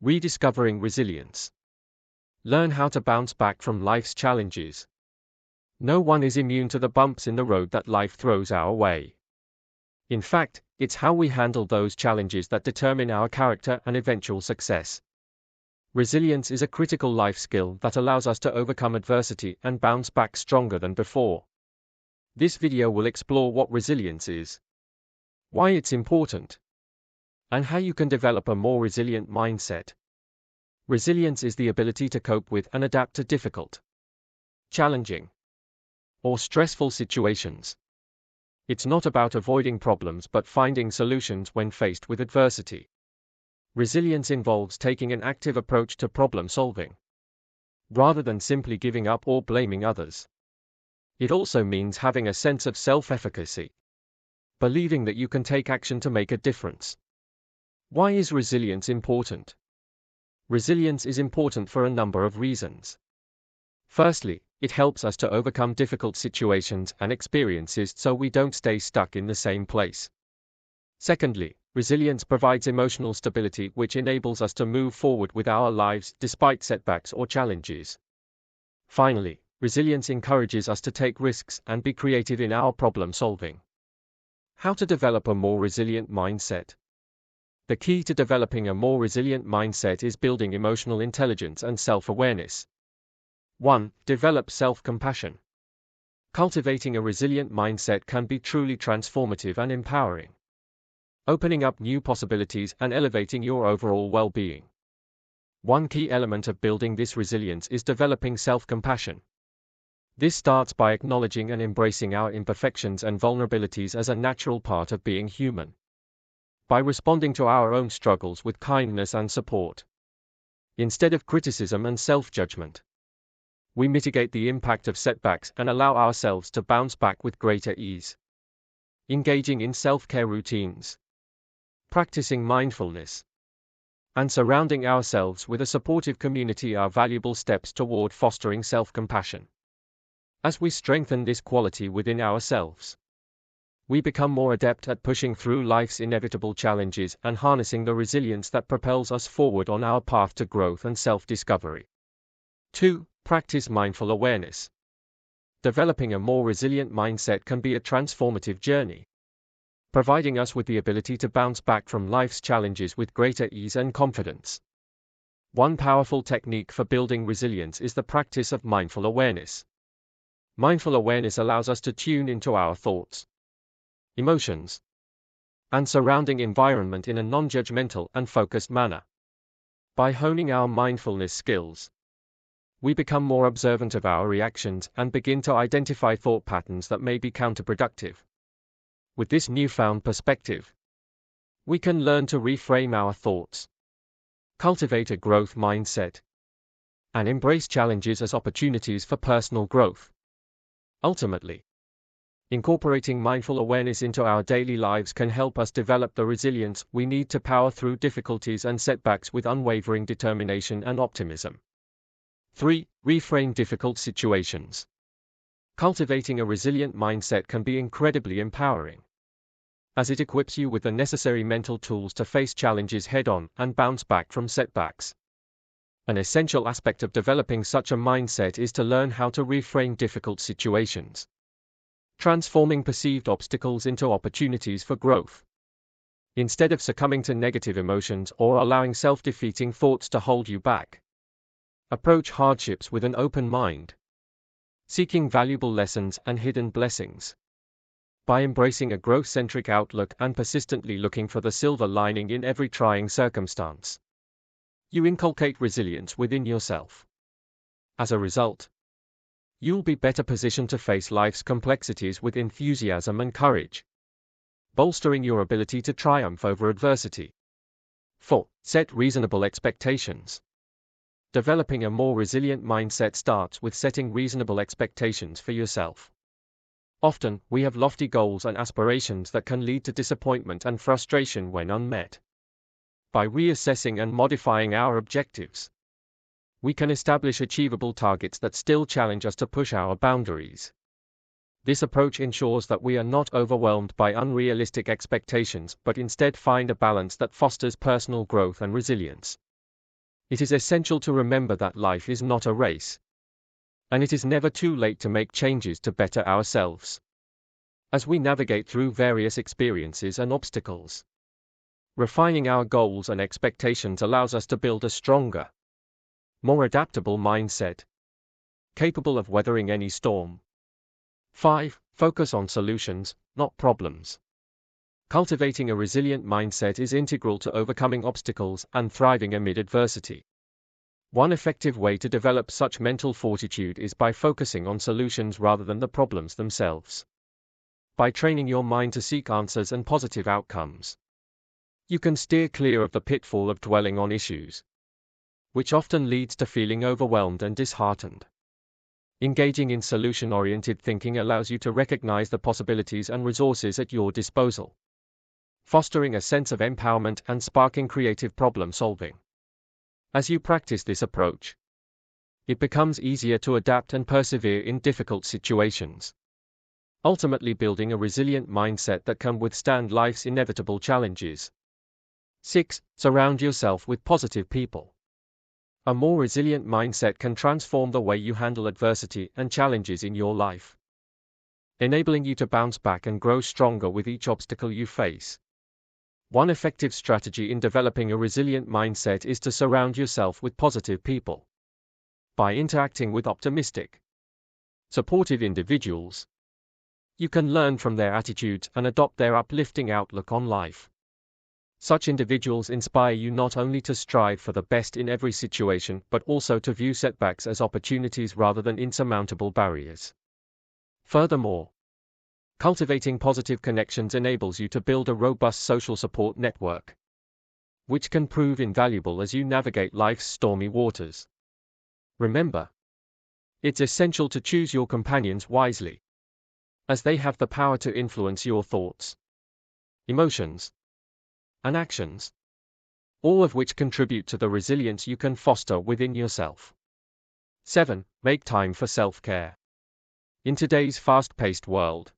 Rediscovering resilience. Learn how to bounce back from life's challenges. No one is immune to the bumps in the road that life throws our way. In fact, it's how we handle those challenges that determine our character and eventual success. Resilience is a critical life skill that allows us to overcome adversity and bounce back stronger than before. This video will explore what resilience is, why it's important, and how you can develop a more resilient mindset. Resilience is the ability to cope with and adapt to difficult, challenging, or stressful situations. It's not about avoiding problems but finding solutions when faced with adversity. Resilience involves taking an active approach to problem solving, rather than simply giving up or blaming others. It also means having a sense of self-efficacy, believing that you can take action to make a difference. Why is resilience important? Resilience is important for a number of reasons. Firstly, it helps us to overcome difficult situations and experiences so we don't stay stuck in the same place. Secondly, resilience provides emotional stability which enables us to move forward with our lives despite setbacks or challenges. Finally, resilience encourages us to take risks and be creative in our problem solving. How to develop a more resilient mindset? The key to developing a more resilient mindset is building emotional intelligence and self-awareness. 1. Develop self-compassion. Cultivating a resilient mindset can be truly transformative and empowering, opening up new possibilities and elevating your overall well-being. One key element of building this resilience is developing self-compassion. This starts by acknowledging and embracing our imperfections and vulnerabilities as a natural part of being human. By responding to our own struggles with kindness and support, instead of criticism and self-judgment, we mitigate the impact of setbacks and allow ourselves to bounce back with greater ease. Engaging in self-care routines, practicing mindfulness, and surrounding ourselves with a supportive community are valuable steps toward fostering self-compassion. As we strengthen this quality within ourselves, we become more adept at pushing through life's inevitable challenges and harnessing the resilience that propels us forward on our path to growth and self-discovery. 2. Practice mindful awareness. Developing a more resilient mindset can be a transformative journey, providing us with the ability to bounce back from life's challenges with greater ease and confidence. One powerful technique for building resilience is the practice of mindful awareness. Mindful awareness allows us to tune into our thoughts, emotions, and surrounding environment in a non-judgmental and focused manner. By honing our mindfulness skills, we become more observant of our reactions and begin to identify thought patterns that may be counterproductive. With this newfound perspective, we can learn to reframe our thoughts, cultivate a growth mindset, and embrace challenges as opportunities for personal growth. Ultimately, incorporating mindful awareness into our daily lives can help us develop the resilience we need to power through difficulties and setbacks with unwavering determination and optimism. 3. Reframe difficult situations. Cultivating a resilient mindset can be incredibly empowering, as it equips you with the necessary mental tools to face challenges head-on and bounce back from setbacks. An essential aspect of developing such a mindset is to learn how to reframe difficult situations, transforming perceived obstacles into opportunities for growth. Instead of succumbing to negative emotions or allowing self-defeating thoughts to hold you back, approach hardships with an open mind, seeking valuable lessons and hidden blessings. By embracing a growth-centric outlook and persistently looking for the silver lining in every trying circumstance, you inculcate resilience within yourself. As a result, you'll be better positioned to face life's complexities with enthusiasm and courage, bolstering your ability to triumph over adversity. 4. Set reasonable expectations. Developing a more resilient mindset starts with setting reasonable expectations for yourself. Often, we have lofty goals and aspirations that can lead to disappointment and frustration when unmet. By reassessing and modifying our objectives, we can establish achievable targets that still challenge us to push our boundaries. This approach ensures that we are not overwhelmed by unrealistic expectations but instead find a balance that fosters personal growth and resilience. It is essential to remember that life is not a race, and it is never too late to make changes to better ourselves. As we navigate through various experiences and obstacles, refining our goals and expectations allows us to build a stronger, more adaptable mindset, capable of weathering any storm. 5. Focus on solutions, not problems. Cultivating a resilient mindset is integral to overcoming obstacles and thriving amid adversity. One effective way to develop such mental fortitude is by focusing on solutions rather than the problems themselves. By training your mind to seek answers and positive outcomes, you can steer clear of the pitfall of dwelling on issues, which often leads to feeling overwhelmed and disheartened. Engaging in solution-oriented thinking allows you to recognize the possibilities and resources at your disposal, fostering a sense of empowerment and sparking creative problem-solving. As you practice this approach, it becomes easier to adapt and persevere in difficult situations, ultimately building a resilient mindset that can withstand life's inevitable challenges. 6. Surround yourself with positive people. A more resilient mindset can transform the way you handle adversity and challenges in your life, enabling you to bounce back and grow stronger with each obstacle you face. One effective strategy in developing a resilient mindset is to surround yourself with positive people. By interacting with optimistic, supportive individuals, you can learn from their attitudes and adopt their uplifting outlook on life. Such individuals inspire you not only to strive for the best in every situation, but also to view setbacks as opportunities rather than insurmountable barriers. Furthermore, cultivating positive connections enables you to build a robust social support network, which can prove invaluable as you navigate life's stormy waters. Remember, it's essential to choose your companions wisely, as they have the power to influence your thoughts, emotions, and actions, all of which contribute to the resilience you can foster within yourself. 7. Make time for self-care. In today's fast-paced world,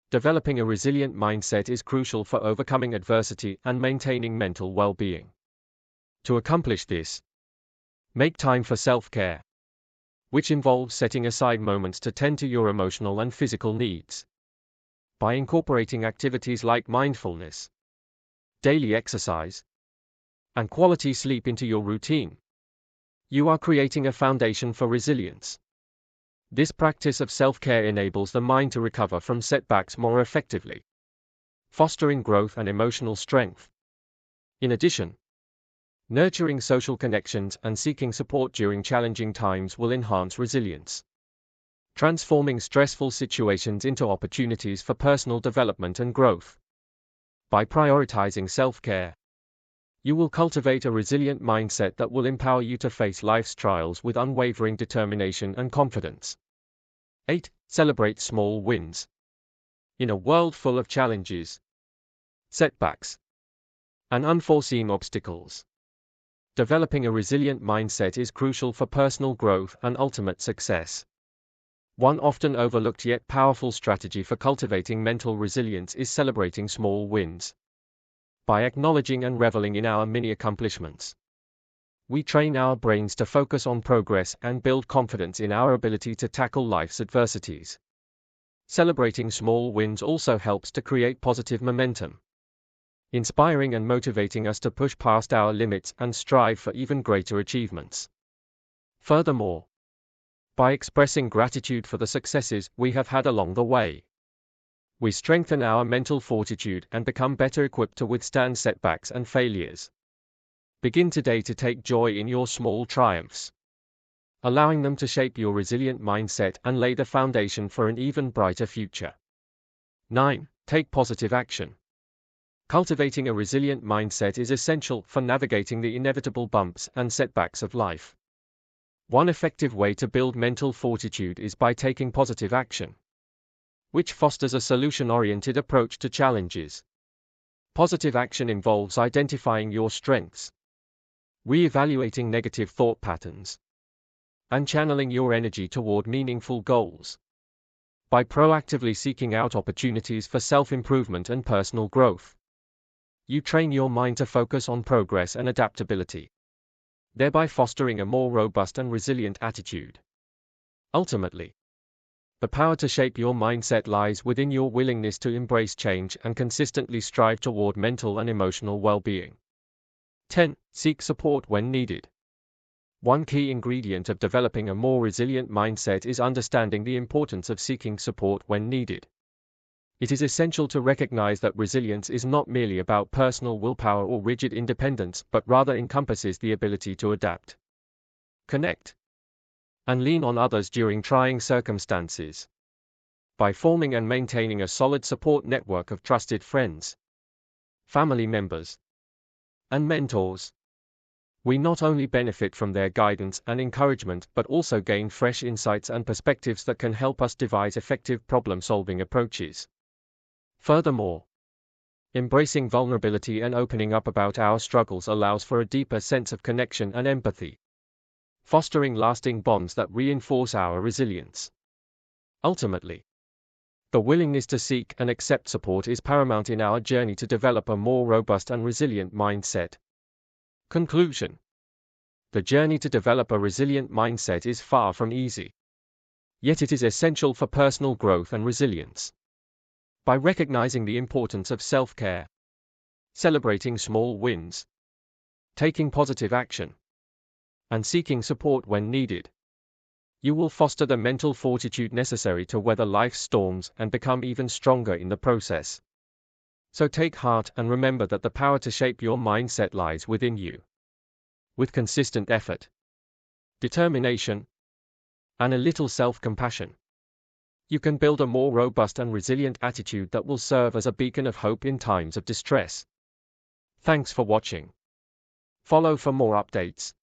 developing a resilient mindset is crucial for overcoming adversity and maintaining mental well-being. To accomplish this, make time for self-care, which involves setting aside moments to tend to your emotional and physical needs. By incorporating activities like mindfulness, daily exercise, and quality sleep into your routine, you are creating a foundation for resilience. This practice of self-care enables the mind to recover from setbacks more effectively, fostering growth and emotional strength. In addition, nurturing social connections and seeking support during challenging times will enhance resilience, transforming stressful situations into opportunities for personal development and growth. By prioritizing self-care, you will cultivate a resilient mindset that will empower you to face life's trials with unwavering determination and confidence. 8. Celebrate small wins. In a world full of challenges, setbacks, and unforeseen obstacles, developing a resilient mindset is crucial for personal growth and ultimate success. One often overlooked yet powerful strategy for cultivating mental resilience is celebrating small wins. By acknowledging and reveling in our mini accomplishments, we train our brains to focus on progress and build confidence in our ability to tackle life's adversities. Celebrating small wins also helps to create positive momentum, inspiring and motivating us to push past our limits and strive for even greater achievements. Furthermore, by expressing gratitude for the successes we have had along the way, we strengthen our mental fortitude and become better equipped to withstand setbacks and failures. Begin today to take joy in your small triumphs, allowing them to shape your resilient mindset and lay the foundation for an even brighter future. 9. Take positive action. Cultivating a resilient mindset is essential for navigating the inevitable bumps and setbacks of life. One effective way to build mental fortitude is by taking positive action, which fosters a solution-oriented approach to challenges. Positive action involves identifying your strengths, re-evaluating negative thought patterns, and channeling your energy toward meaningful goals. By proactively seeking out opportunities for self-improvement and personal growth, you train your mind to focus on progress and adaptability, thereby fostering a more robust and resilient attitude. Ultimately, the power to shape your mindset lies within your willingness to embrace change and consistently strive toward mental and emotional well-being. 10. Seek support when needed. One key ingredient of developing a more resilient mindset is understanding the importance of seeking support when needed. It is essential to recognize that resilience is not merely about personal willpower or rigid independence, but rather encompasses the ability to adapt, connect, and lean on others during trying circumstances. By forming and maintaining a solid support network of trusted friends, family members, and mentors, we not only benefit from their guidance and encouragement but also gain fresh insights and perspectives that can help us devise effective problem-solving approaches. Furthermore, embracing vulnerability and opening up about our struggles allows for a deeper sense of connection and empathy, fostering lasting bonds that reinforce our resilience. Ultimately, the willingness to seek and accept support is paramount in our journey to develop a more robust and resilient mindset. Conclusion: the journey to develop a resilient mindset is far from easy. Yet it is essential for personal growth and resilience. By recognizing the importance of self-care, celebrating small wins, taking positive action, and seeking support when needed, you will foster the mental fortitude necessary to weather life's storms and become even stronger in the process. So take heart and remember that the power to shape your mindset lies within you. With consistent effort, determination, and a little self-compassion, you can build a more robust and resilient attitude that will serve as a beacon of hope in times of distress. Thanks for watching. Follow for more updates.